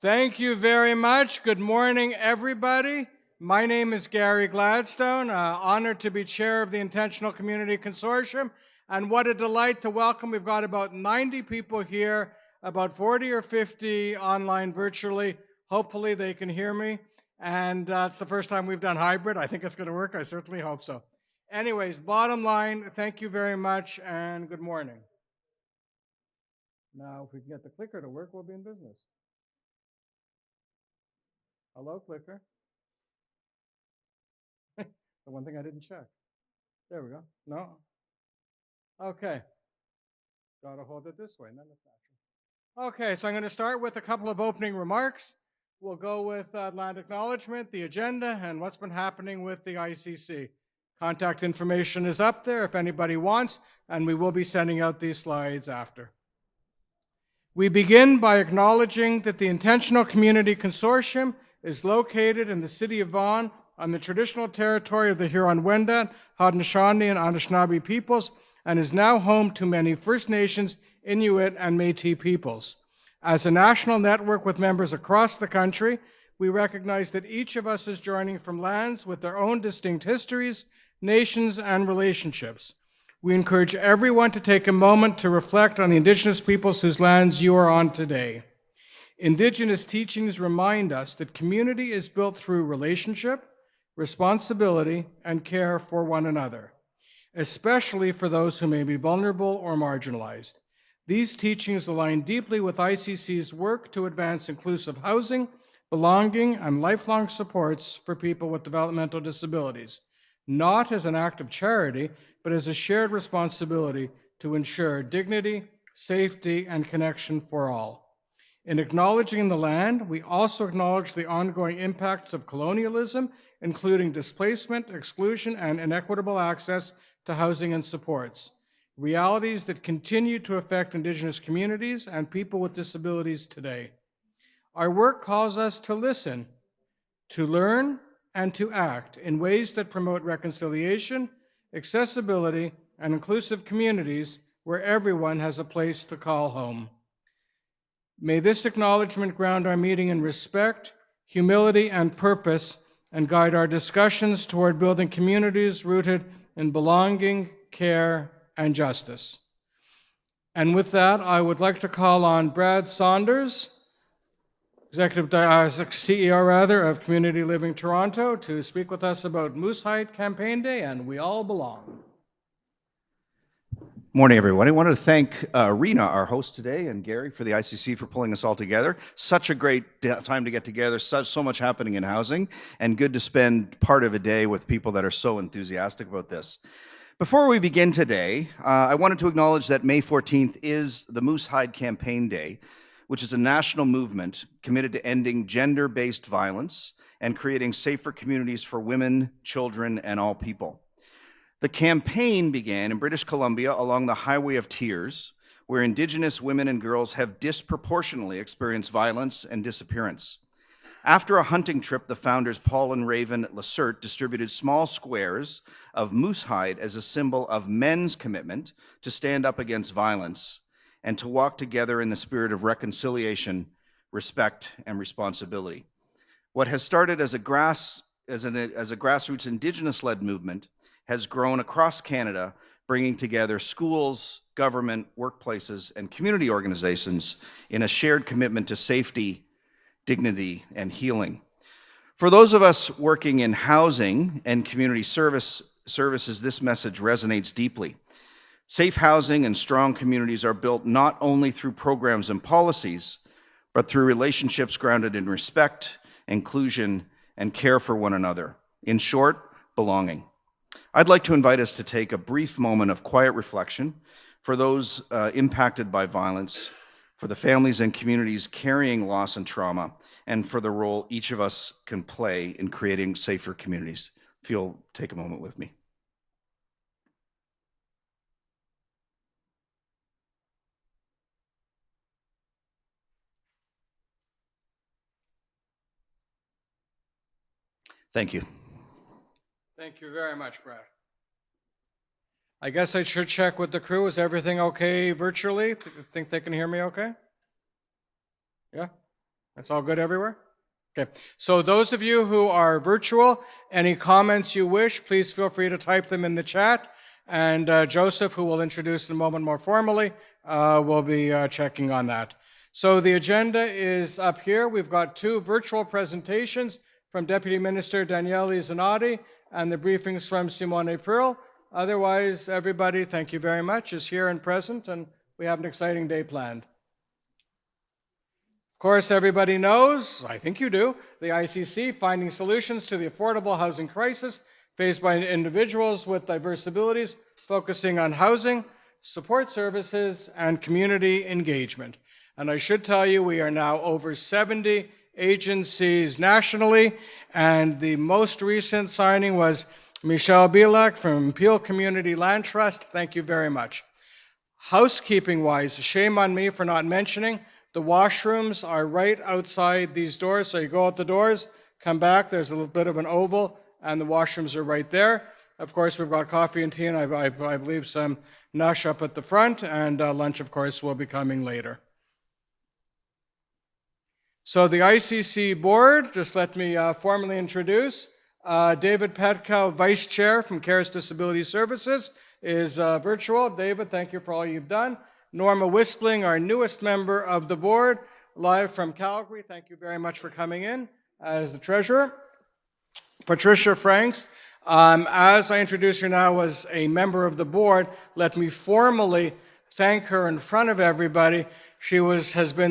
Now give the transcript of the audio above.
Thank you very much. Good morning, everybody. My name is Gary Gladstone. Honored to be chair of the Intentional Community Consortium, and what a delight to welcome. We've got about 90 people here, about 40 or 50 online virtually. Hopefully they can hear me, and it's the first time we've done hybrid. I think it's going to work. I certainly hope so. Anyways, bottom line, thank you very much, and good morning. Now, if we can get the clicker to work, we'll be in business. Hello, clicker. The one thing I didn't check. There we go. No? Okay. Got to hold it this way. None of that. Okay, so I'm going to start with a couple of opening remarks. We'll go with land acknowledgement, the agenda, and what's been happening with the ICC. Contact information is up there if anybody wants, and we will be sending out these slides after. We begin by acknowledging that the Intentional Community Consortium is located in the city of Vaughan on the traditional territory of the Huron-Wendat, Haudenosaunee, and Anishinaabe peoples, and is now home to many First Nations, Inuit, and Métis peoples. As a national network with members across the country, we recognize that each of us is joining from lands with their own distinct histories, nations, and relationships. We encourage everyone to take a moment to reflect on the Indigenous peoples whose lands you are on today. Indigenous teachings remind us that community is built through relationship, responsibility, and care for one another, especially for those who may be vulnerable or marginalized. These teachings align deeply with ICC's work to advance inclusive housing, belonging, and lifelong supports for people with developmental disabilities, not as an act of charity, but as a shared responsibility to ensure dignity, safety, and connection for all. In acknowledging the land, we also acknowledge the ongoing impacts of colonialism, including displacement, exclusion, and inequitable access to housing and supports, realities that continue to affect Indigenous communities and people with disabilities today. Our work calls us to listen, to learn, and to act in ways that promote reconciliation, accessibility, and inclusive communities where everyone has a place to call home. May this acknowledgement ground our meeting in respect, humility, and purpose, and guide our discussions toward building communities rooted in belonging, care, and justice. And with that, I would like to call on Brad Saunders, CEO of Community Living Toronto, to speak with us about Moosehide Campaign Day and We All Belong. Morning, everyone. I wanted to thank Rena, our host today, and Gary for the ICC for pulling us all together. Such a great time to get together, so much happening in housing, and good to spend part of a day with people that are so enthusiastic about this. Before we begin today, I wanted to acknowledge that May 14th is the Moosehide Campaign Day, which is a national movement committed to ending gender-based violence and creating safer communities for women, children, and all people. The campaign began in British Columbia along the Highway of Tears, where Indigenous women and girls have disproportionately experienced violence and disappearance. After a hunting trip, the founders Paul and Raven Lacerte distributed small squares of moosehide as a symbol of men's commitment to stand up against violence and to walk together in the spirit of reconciliation, respect, and responsibility. What has started as a grassroots Indigenous-led movement has grown across Canada, bringing together schools, government, workplaces, and community organizations in a shared commitment to safety, dignity, and healing. For those of us working in housing and community services, this message resonates deeply. Safe housing and strong communities are built not only through programs and policies, but through relationships grounded in respect, inclusion, and care for one another. In short, belonging. I'd like to invite us to take a brief moment of quiet reflection for those impacted by violence, for the families and communities carrying loss and trauma, and for the role each of us can play in creating safer communities. If you'll take a moment with me. Thank you. Thank you very much, Brad. I guess I should check with the crew. Is everything okay virtually? Think they can hear me okay? Yeah? That's all good everywhere? Okay. So those of you who are virtual, any comments you wish, please feel free to type them in the chat. And Joseph, who will introduce in a moment more formally, will be checking on that. So the agenda is up here. We've got 2 virtual presentations from Deputy Minister Daniele Zanotti and the briefings from Simone Pearl. Otherwise, everybody, thank you very much, is here and present, and we have an exciting day planned. Of course, everybody knows, I think you do, the ICC finding solutions to the affordable housing crisis faced by individuals with diverse abilities, focusing on housing, support services, and community engagement. And I should tell you, we are now over 70 agencies nationally, and the most recent signing was Michelle Bielak from Peel Community Land Trust. Thank you very much. Housekeeping-wise, shame on me for not mentioning, the washrooms are right outside these doors, so you go out the doors, come back, there's a little bit of an oval, and the washrooms are right there. Of course, we've got coffee and tea, and I believe some nush up at the front, and lunch, of course, will be coming later. So the ICC board, just let me formally introduce. David Petkow, Vice Chair from CARES Disability Services, is virtual. David, thank you for all you've done. Norma Wispling, our newest member of the board, live from Calgary. Thank you very much for coming in as the treasurer. Patricia Franks, as I introduce her now as a member of the board, let me formally thank her in front of everybody. She has been